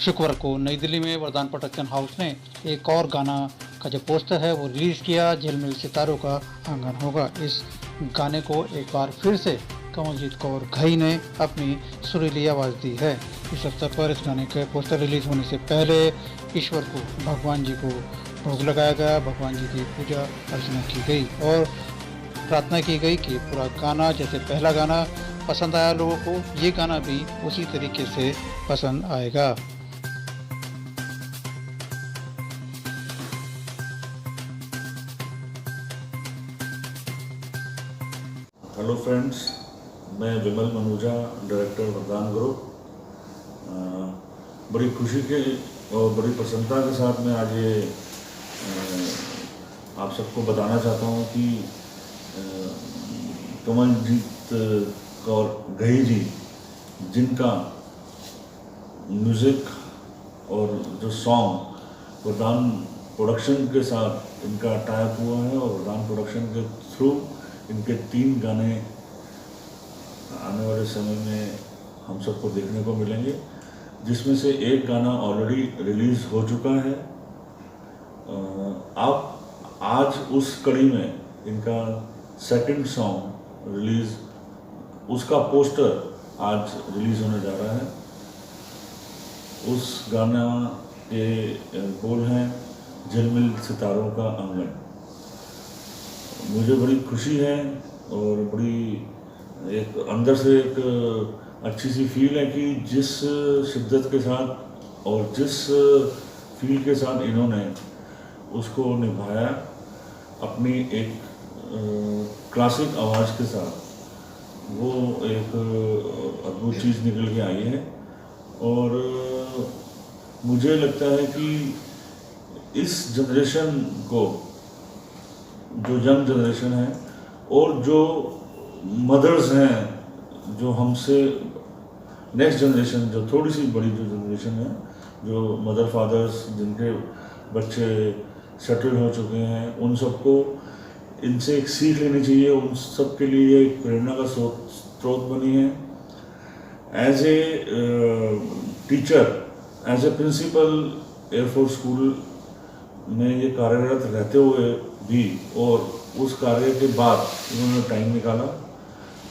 शुक्रवार को नई दिल्ली में वरदान प्रोडक्शन हाउस ने एक और गाना का जो पोस्टर है वो रिलीज किया। झिलमिल सितारों का आंगन होगा। इस गाने को एक बार फिर से कमलजीत कौर घई ने अपनी सुरीली आवाज़ दी है। इस अवसर पर इस गाने के पोस्टर रिलीज होने से पहले ईश्वर को, भगवान जी को भोग लगाया गया। भगवान जी की पूजा अर्चना की गई और प्रार्थना की गई कि पूरा गाना, जैसे पहला गाना पसंद आया लोगों को, ये गाना भी उसी तरीके से पसंद आएगा। हेलो फ्रेंड्स, मैं विमल मनुजा, डायरेक्टर वरदान ग्रुप। बड़ी खुशी के और बड़ी प्रसन्नता के साथ मैं आज ये आप सबको बताना चाहता हूँ कि कमलजीत कौर घई जी, जिनका म्यूज़िक और जो सॉन्ग वरदान प्रोडक्शन के साथ इनका टाइप हुआ है और वरदान प्रोडक्शन के थ्रू इनके 3 गाने आने वाले समय में हम सबको देखने को मिलेंगे, जिसमें से एक गाना ऑलरेडी रिलीज़ हो चुका है। आप आज उस कड़ी में इनका सेकंड सॉन्ग रिलीज़, उसका पोस्टर आज रिलीज़ होने जा रहा है। उस गाना के बोल हैं झिलमिल सितारों का आंगन। मुझे बड़ी खुशी है और बड़ी एक अंदर से एक अच्छी सी फील है कि जिस शिद्दत के साथ और जिस फील के साथ इन्होंने उसको निभाया, अपनी एक क्लासिक आवाज़ के साथ, वो एक अद्भुत चीज़ निकल के आई है। और मुझे लगता है कि इस जनरेशन को, जो यंग जनरेशन है और जो मदर्स हैं, जो हमसे नेक्स्ट जनरेशन, जो थोड़ी सी बड़ी जो जनरेशन है, जो मदर फादर्स जिनके बच्चे सेटल हो चुके हैं, उन सबको इनसे एक सीख लेनी चाहिए। उन सब के लिए एक प्रेरणा का स्रोत बनी है। As a teacher, as a principal air force school में ये कार्यरत रहते हुए भी, और उस कार्य के बाद इन्होंने टाइम निकाला,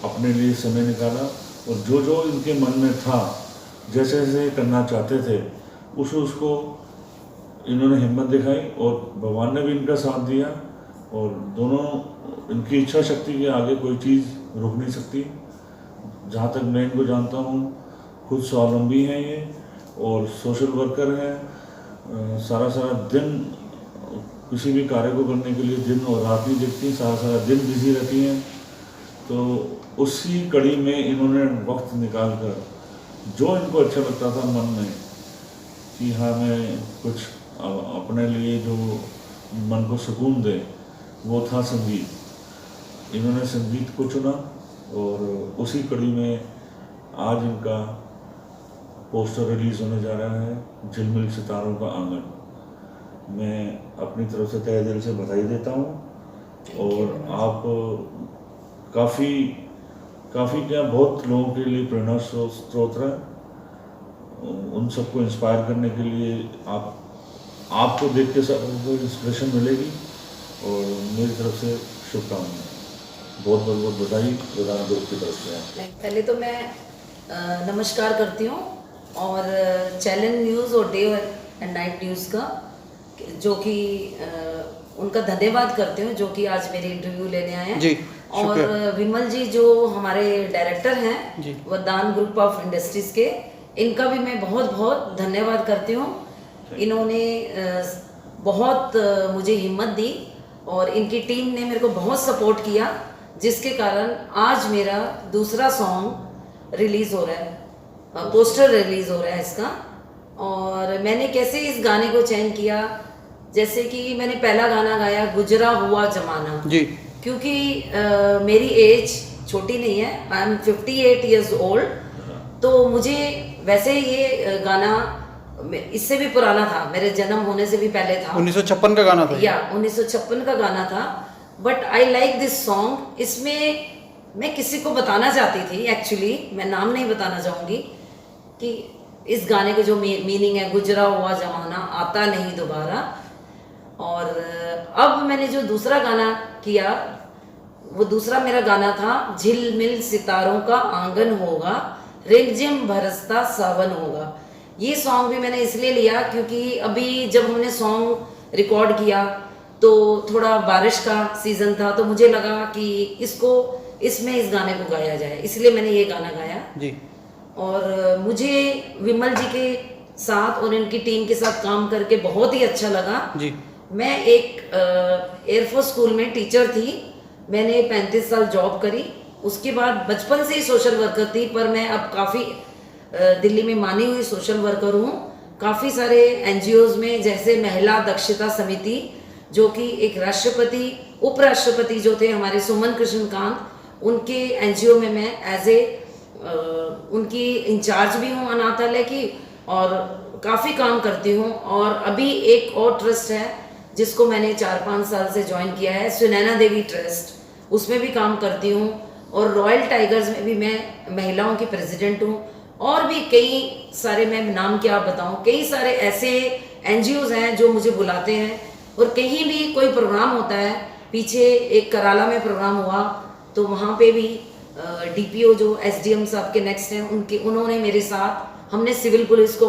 अपने लिए समय निकाला, और जो जो इनके मन में था, जैसे जैसे करना चाहते थे, उसको इन्होंने हिम्मत दिखाई और भगवान ने भी इनका साथ दिया। और दोनों, इनकी इच्छा शक्ति के आगे कोई चीज़ रुक नहीं सकती। जहाँ तक मैं इनको जानता हूँ, खुद स्वावलंबी हैं ये और सोशल वर्कर हैं। सारा दिन किसी भी कार्य को करने के लिए दिन और रात नहीं देखती, सारा दिन बिजी रहती हैं। तो उसी कड़ी में इन्होंने वक्त निकाल कर जो इनको अच्छा लगता था मन में कि हाँ, मैं कुछ अपने लिए जो मन को सुकून दे, वो था संगीत। इन्होंने संगीत को चुना और उसी कड़ी में आज इनका पोस्टर रिलीज़ होने जा रहा है, झिलमिल सितारों का आंगन। मैं अपनी तरफ से तहे दिल से बधाई देता हूँ। और आप काफ़ी क्या बहुत लोगों के लिए प्रेरणा स्रोत है। उन सबको इंस्पायर करने के लिए आपको देख के सबको इंस्पिरेशन मिलेगी। और मेरी तरफ से शुभकामनाएं। बहुत बधाई वरदान ग्रुप की तरफ से। पहले तो मैं नमस्कार करती हूँ और चैलेंज न्यूज़ और डे एंड नाइट न्यूज़ का, जो कि उनका धन्यवाद करती हूँ, जो कि आज मेरी इंटरव्यू लेने आए हैं जी। और विमल जी जो हमारे डायरेक्टर हैं वरदान ग्रुप ऑफ इंडस्ट्रीज के, इनका भी मैं बहुत धन्यवाद करती हूँ। इन्होंने बहुत मुझे हिम्मत दी और इनकी टीम ने मेरे को बहुत सपोर्ट किया, जिसके कारण आज मेरा दूसरा सॉन्ग रिलीज़ हो रहा है, पोस्टर रिलीज़ हो रहा है इसका। और मैंने कैसे इस गाने को चयन किया, जैसे कि मैंने पहला गाना गाया गुजरा हुआ जमाना जी, क्योंकि मेरी एज छोटी नहीं है, आई एम 58 ईयर्स ओल्ड। तो मुझे वैसे ये गाना इससे भी पुराना था, मेरे जन्म होने से भी पहले था। 1956 का गाना था, 1956 का गाना था। But I like this song. इसमें मैं किसी को बताना चाहती थी, एक्चुअली मैं नाम नहीं बताना चाहूँगी, कि इस गाने के जो मीनिंग है, गुजरा हुआ जमाना आता नहीं दोबारा। और अब मैंने जो दूसरा गाना किया, वो दूसरा मेरा गाना था झिलमिल सितारों का आंगन होगा, रिमझिम बरसता सावन होगा। ये सॉन्ग भी मैंने इसलिए लिया क्योंकि अभी जब हमने सॉन्ग रिकॉर्ड किया तो थोड़ा बारिश का सीज़न था, तो मुझे लगा कि इसमें इस गाने को गाया जाए, इसलिए मैंने ये गाना गाया जी। और मुझे विमल जी के साथ और इनकी टीम के साथ काम करके बहुत ही अच्छा लगा जी। मैं एक एयरफोर्स स्कूल में टीचर थी, मैंने 35 साल जॉब करी। उसके बाद बचपन से ही सोशल वर्कर थी, पर मैं अब काफ़ी दिल्ली में मानी हुई सोशल वर्कर हूँ। काफ़ी सारे एनजीओज में, जैसे महिला दक्षता समिति, जो कि एक राष्ट्रपति उपराष्ट्रपति जो थे हमारे सुमन कृष्ण कांत, उनके एनजीओ में मैं एज ए उनकी इंचार्ज भी हूँ अनाथालय की, और काफ़ी काम करती हूँ। और अभी एक और ट्रस्ट है जिसको मैंने 4-5 साल से ज्वाइन किया है, सुनैना देवी ट्रस्ट, उसमें भी काम करती हूँ। और रॉयल टाइगर्स में भी मैं महिलाओं की प्रेसिडेंट हूँ। और भी कई सारे, मैं नाम क्या बताऊँ, कई सारे ऐसे एनजीओज हैं जो मुझे बुलाते हैं। और कहीं भी कोई प्रोग्राम होता है, पीछे एक कराला में प्रोग्राम हुआ तो वहाँ पे भी डीपीओ जो एसडीएम साहब के नेक्स्ट हैं, उन्होंने मेरे साथ, हमने सिविल पुलिस को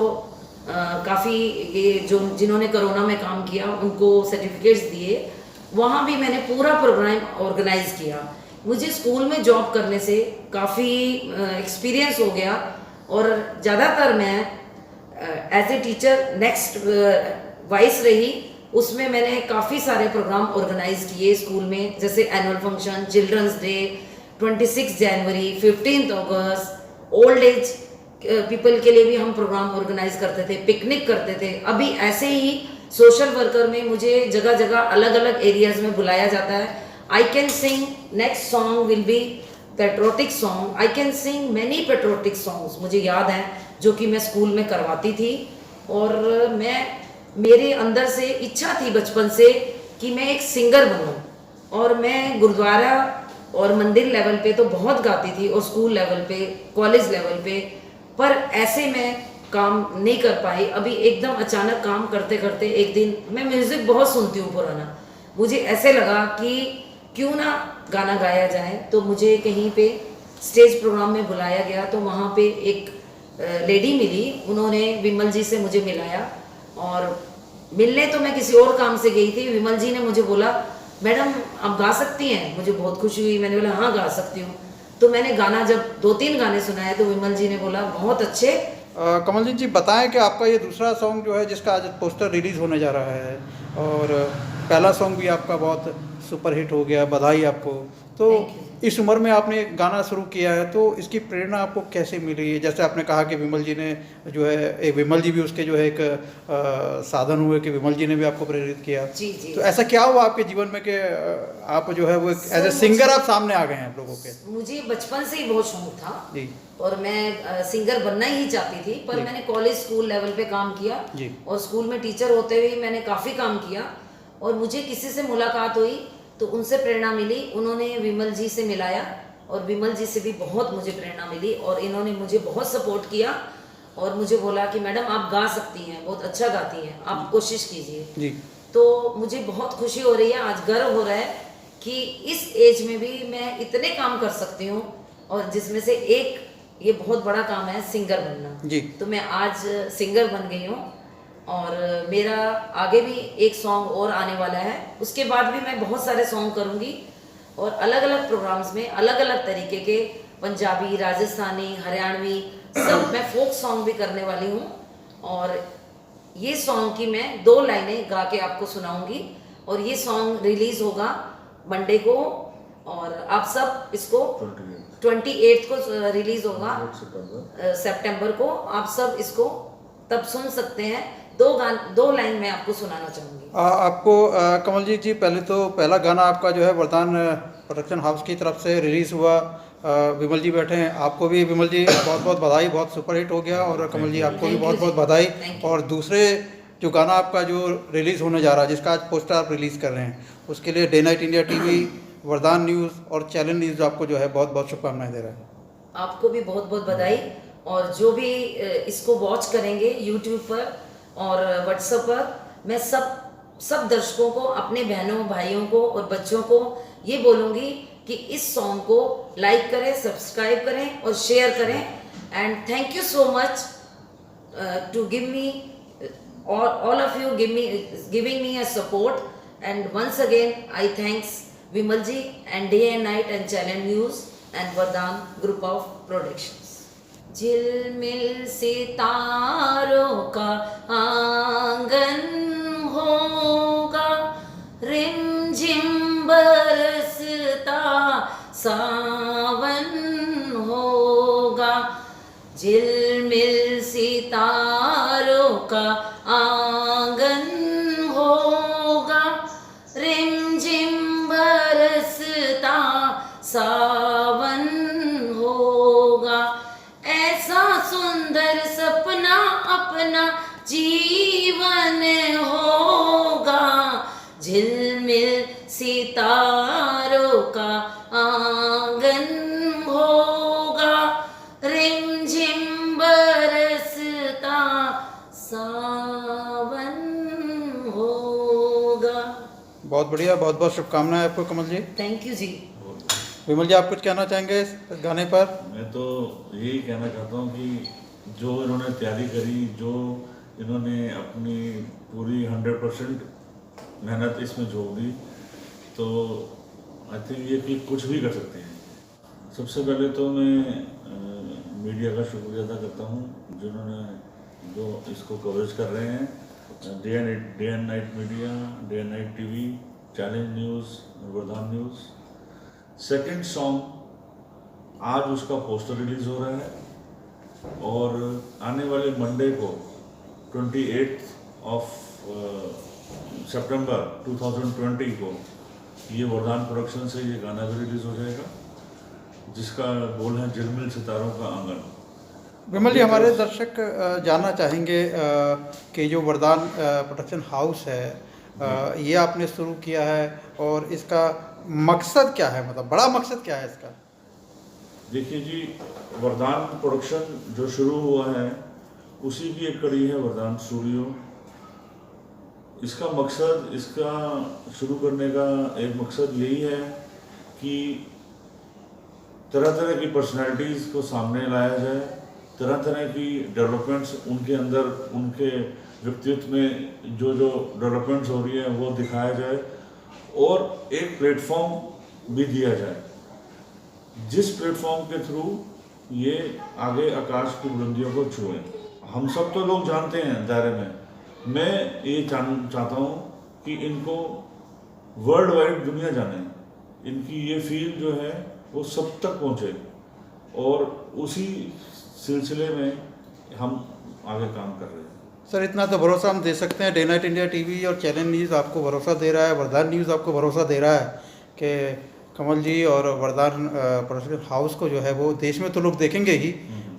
काफ़ी, ये जो जिन्होंने कोरोना में काम किया उनको सर्टिफिकेट्स दिए। वहाँ भी मैंने पूरा प्रोग्राम ऑर्गेनाइज किया। मुझे स्कूल में जॉब करने से काफ़ी एक्सपीरियंस हो गया, और ज़्यादातर मैं as a teacher next vice रही, उसमें मैंने काफ़ी सारे प्रोग्राम ऑर्गेनाइज किए स्कूल में, जैसे एनुअल फंक्शन, चिल्ड्रंस डे, 26 जनवरी, 15 अगस्त, ओल्ड एज पीपल के लिए भी हम प्रोग्राम ऑर्गेनाइज करते थे, पिकनिक करते थे। अभी ऐसे ही सोशल वर्कर में मुझे जगह जगह अलग अलग एरियाज में बुलाया जाता है। I can sing, next song will be patriotic song, I can sing many patriotic songs, मुझे याद है, जो कि मैं स्कूल में करवाती थी। और मेरे अंदर से इच्छा थी बचपन से कि मैं एक सिंगर बनूं, और मैं गुरुद्वारा और मंदिर लेवल पे तो बहुत गाती थी, और स्कूल लेवल पे, कॉलेज लेवल पे, पर ऐसे मैं काम नहीं कर पाई। अभी एकदम अचानक काम करते करते एक दिन, मैं म्यूज़िक बहुत सुनती हूँ पुराना, मुझे ऐसे लगा कि क्यों ना गाना गाया जाए। तो मुझे कहीं पे स्टेज प्रोग्राम में बुलाया गया, तो वहाँ पे एक लेडी मिली, उन्होंने विमल जी से मुझे मिलाया। और मिलने तो मैं किसी और काम से गई थी, विमल जी ने मुझे बोला, मैडम आप गा सकती हैं? मुझे बहुत खुशी हुई, मैंने बोला हाँ गा सकती हूँ। तो मैंने गाना जब 2-3 गाने सुनाए तो विमल जी ने बोला बहुत अच्छे। कमलजीत जी बताएं कि आपका ये दूसरा सॉन्ग जो है, जिसका आज पोस्टर रिलीज़ होने जा रहा है, और पहला सॉन्ग भी आपका बहुत सुपरहिट हो गया, बधाई आपको। तो इस उम्र में आपने गाना शुरू किया है, तो इसकी प्रेरणा आपको कैसे मिली है? जैसे आपने कहा कि विमल जी ने जो है, विमल जी भी उसके जो है एक साधन हुए कि विमल जी ने भी आपको प्रेरित किया। जी जी। तो ऐसा क्या हुआ आपके जीवन में कि आप जो है वो एज ए सिंगर आप सामने आ गए हैं लोगों के? मुझे बचपन से ही बहुत शौक था जी, और मैं सिंगर बनना ही चाहती थी, पर मैंने कॉलेज स्कूल लेवल पे काम किया जी, और स्कूल में टीचर होते हुए मैंने काफ़ी काम किया। और मुझे किसी से मुलाकात हुई तो उनसे प्रेरणा मिली, उन्होंने विमल जी से मिलाया और विमल जी से भी बहुत मुझे प्रेरणा मिली, और इन्होंने मुझे बहुत सपोर्ट किया और मुझे बोला कि मैडम आप गा सकती हैं, बहुत अच्छा गाती हैं, आप कोशिश कीजिए जी। तो मुझे बहुत खुशी हो रही है, आज गर्व हो रहा है कि इस एज में भी मैं इतने काम कर सकती हूँ, और जिसमें से एक ये बहुत बड़ा काम है सिंगर बनना जी। तो मैं आज सिंगर बन गई हूँ। और मेरा आगे भी एक सॉन्ग और आने वाला है, उसके बाद भी मैं बहुत सारे सॉन्ग करूँगी और अलग अलग प्रोग्राम्स में अलग अलग तरीके के पंजाबी, राजस्थानी, हरियाणवी सब मैं फोक सॉन्ग भी करने वाली हूँ। और ये सॉन्ग की मैं 2 लाइनें गा के आपको सुनाऊंगी, और ये सॉन्ग रिलीज होगा मंडे को, और आप सब इसको 28 को रिलीज होगा सितंबर को, आप सब इसको तब सुन सकते हैं। 2 लाइन मैं आपको सुनाना चाहूँगी। आपको कमलजीत जी, पहले तो पहला गाना आपका जो है वरदान प्रोडक्शन हाउस की तरफ से रिलीज़ हुआ, विमल जी बैठे हैं, आपको भी विमल जी बहुत बहुत बधाई, बहुत सुपरहिट हो गया, और कमल जी आपको भी बहुत बहुत बधाई। और दूसरे जो गाना आपका जो रिलीज़ होने जा रहा है, जिसका आज पोस्टर आप रिलीज़ कर रहे हैं, उसके लिए डे नाइट इंडिया टीवी, वरदान न्यूज़ और चैलेंज न्यूज़ आपको जो है बहुत बहुत शुभकामनाएं दे रहा है। आपको भी बहुत बहुत बधाई, और जो भी इसको वॉच करेंगे यूट्यूब पर और व्हाट्सएप पर, मैं सब दर्शकों को, अपने बहनों भाइयों को और बच्चों को ये बोलूँगी कि इस सॉन्ग को लाइक करें, सब्सक्राइब करें और शेयर करें। And thank you so much to give me all of you giving me a support, and once again I thanks Vimal ji and Day and Night and Channel News and Vardhan Group of Productions. झिलमिल सितारों का आंगन होगा, रिमझिम बरसता सावन होगा, झिलमिल सितारों का आंगन होगा, रिमझिम बरसता सावन होगा, ऐसा सुंदर सपना अपना जीवन होगा, झिलमिल सितारों का आंगन होगा, रिमझिम बरसता सावन होगा। बहुत बढ़िया, बहुत बहुत शुभकामनाएं आपको कमल जी। थैंक यू जी। विमल जी, आप कुछ कहना चाहेंगे इस गाने पर? मैं तो यही कहना चाहता हूँ कि जो इन्होंने तैयारी करी, जो इन्होंने अपनी पूरी 100% मेहनत इसमें झोंक दी, तो आई थिंक ये कि कुछ भी कर सकते हैं। सबसे पहले तो मैं मीडिया का शुक्रिया अदा करता हूँ जिन्होंने जो इसको कवरेज कर रहे हैं, day and night media, day and night TV, channel news, वरदान न्यूज़। सेकंड सॉन्ग आज उसका पोस्टर रिलीज़ हो रहा है और आने वाले मंडे को 28 सितंबर 2020 को ये वरदान प्रोडक्शन से ये गाना भी रिलीज़ हो जाएगा, जिसका बोल है झिलमिल सितारों का आंगन। विमल जी, हमारे दर्शक जानना चाहेंगे कि जो वरदान प्रोडक्शन हाउस है, ये आपने शुरू किया है और इसका मकसद क्या है, मतलब बड़ा मकसद क्या है इसका? देखिए जी, वरदान प्रोडक्शन जो शुरू हुआ है उसी की एक कड़ी है वरदान स्टूडियो। इसका मकसद, इसका शुरू करने का एक मकसद यही है कि तरह तरह की पर्सनैलिटीज़ को सामने लाया जाए, तरह तरह की डेवलपमेंट्स उनके अंदर, उनके व्यक्तित्व में जो जो डेवलपमेंट्स हो रही है वो दिखाया जाए और एक प्लेटफॉर्म भी दिया जाए, जिस प्लेटफॉर्म के थ्रू ये आगे आकाश की बुलंदियों को छुएं। हम सब तो लोग जानते हैं दायरे में, मैं ये चाहता हूँ कि इनको वर्ल्ड वाइड दुनिया जाने, इनकी ये फील्ड जो है वो सब तक पहुँचे, और उसी सिलसिले में हम आगे काम कर रहे हैं। सर, इतना तो भरोसा हम दे सकते हैं, डे नाइट इंडिया टीवी और चैनल न्यूज़ आपको भरोसा दे रहा है, वरदान न्यूज़ आपको भरोसा दे रहा है कि कमल जी और वरदान प्रोडक्शन हाउस को जो है वो देश में तो लोग देखेंगे ही,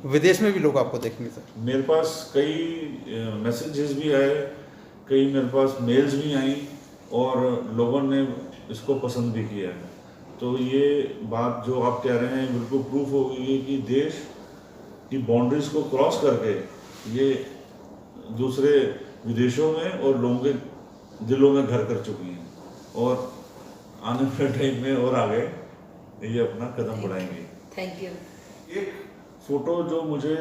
विदेश में भी लोग आपको देखेंगे। सर, मेरे पास कई मैसेजेस भी आए, कई मेरे पास मेल्स भी आई और लोगों ने इसको पसंद भी किया है। तो ये बात जो आप कह रहे हैं बिल्कुल प्रूफ हो गई है कि देश की बाउंड्रीज को क्रॉस करके ये दूसरे विदेशों में और लोगों के दिलों में घर कर चुकी हैं, और आने वाले टाइम में और आगे ये अपना कदम बढ़ाएंगे। Thank you. एक फ़ोटो जो मुझे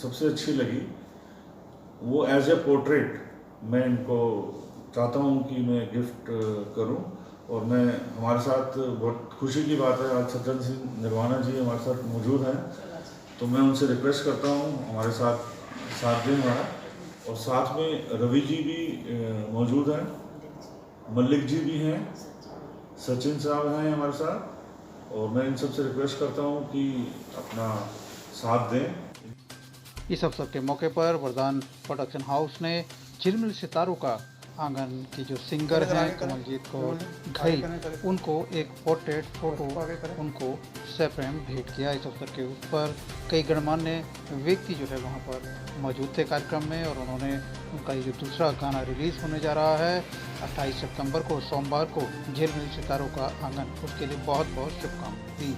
सबसे अच्छी लगी वो एज ए पोर्ट्रेट मैं इनको चाहता हूँ कि मैं गिफ्ट करूँ, और मैं हमारे साथ बहुत खुशी की बात है आज सज्जन सिंह निर्वाणा जी हमारे साथ मौजूद हैं, तो मैं उनसे रिक्वेस्ट करता हूँ हमारे साथ दें हमारा, और साथ में रवि जी भी मौजूद हैं, मल्लिक जी भी हैं, सचिन साहब हैं हमारे साथ, और मैं इन सबसे रिक्वेस्ट करता हूँ कि अपना साथ दें। इस अवसर के मौके पर वरदान प्रोडक्शन हाउस ने झिलमिल सितारों का आंगन की जो सिंगर हैं कमलजीत कौर घई, उनको एक पोर्ट्रेट फोटो उनको सप्रेम भेंट किया। इस अवसर के ऊपर कई गणमान्य व्यक्ति जो है वहाँ पर मौजूद थे कार्यक्रम में, और उन्होंने उनका ये जो दूसरा गाना रिलीज़ होने जा रहा है 28 सितंबर को सोमवार को, झिलमिल सितारों का आंगन, उसके लिए बहुत बहुत शुभकामनाएं दी।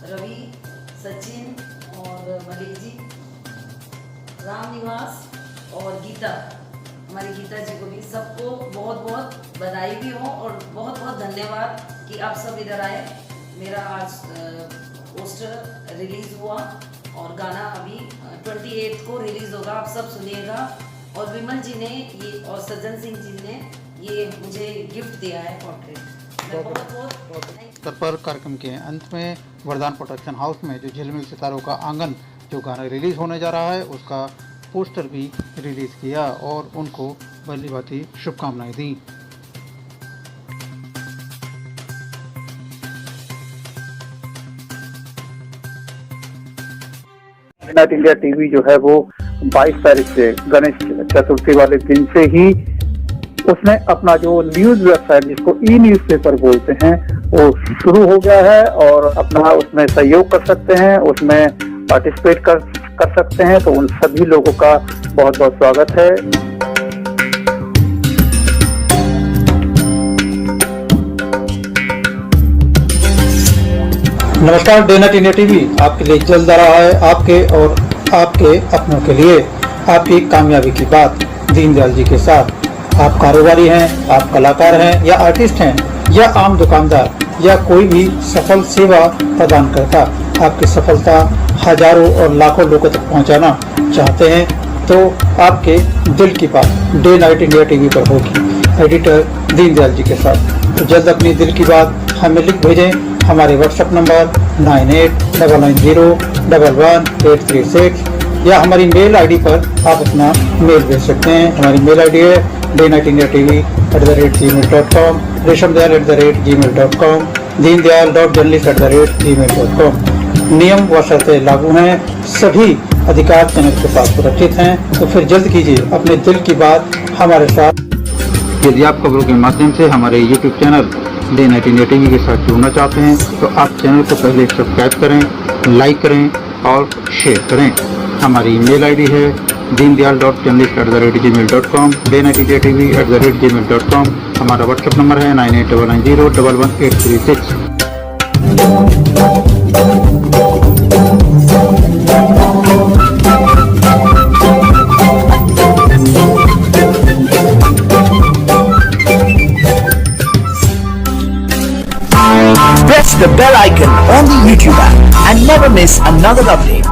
रवि, सचिन और मलिक जी, राम निवास और गीता, हमारी गीता जी को भी सबको बहुत बहुत बधाई भी हो और बहुत बहुत धन्यवाद कि आप सब इधर आए। मेरा आज पोस्टर रिलीज़ हुआ और गाना अभी 28 को रिलीज़ होगा, आप सब सुनिएगा। और विमल जी ने ये और सज्जन सिंह जी ने ये मुझे गिफ्ट दिया है पोर्ट्रेट। मैं बहुत बहुत स्तर पर कार्यक्रम के अंत में वरदान प्रोडक्शन हाउस में जो झिलमिल सितारों का आंगन जो गाना रिलीज होने जा रहा है उसका पोस्टर भी रिलीज किया और उनको भली भांति शुभकामनाएं दी। नेट इंडिया टीवी जो है वो 22 तारीख से गणेश चतुर्थी वाले दिन से ही उसने अपना जो न्यूज वेबसाइट जिसको ई न्यूज़पेपर बोलते हैं वो शुरू हो गया है और अपना उसमें सहयोग कर सकते हैं, उसमें पार्टिसिपेट कर सकते हैं। तो उन सभी लोगों का बहुत बहुत स्वागत है। नमस्कार, डे नाइट इंडिया टीवी आपके लिए जल्द आ रहा है, आपके और आपके अपनों के लिए आपकी कामयाबी की बात दीनदयाल जी के साथ। आप कारोबारी हैं, आप कलाकार हैं या आर्टिस्ट हैं या आम दुकानदार या कोई भी सफल सेवा प्रदान करता, आपकी सफलता हजारों और लाखों लोगों तक पहुंचाना चाहते हैं तो आपके दिल की बात डे नाइट इंडिया टीवी पर होगी, एडिटर दीनदयाल जी के साथ। तो जल्द अपनी दिल की बात हमें लिख भेजें हमारे व्हाट्सएप नंबर 9899011836 या हमारी मेल आईडी पर आप अपना मेल भेज सकते हैं। हमारी मेल आईडी है daynightindiatv@gmail.com, reshamdayal@gmail.com, deendayal.journalist@gmail.com। नियम व शर्तें लागू हैं, सभी अधिकार चैनल के पास सुरक्षित हैं। तो फिर जल्द कीजिए अपने दिल की बात हमारे साथ। यदि आप खबरों के माध्यम से हमारे YouTube channel day night India TV के साथ जुड़ना चाहते हैं तो आप चैनल को पहले सब्सक्राइब करें, लाइक करें और शेयर करें। हमारी ईमेल आईडी है deendayal.journalist@gmail.com, daynightindiatv@gmail.com। हमारा व्हाट्सएप नंबर है 9899011836। Press the bell icon on the YouTube app and never miss another update.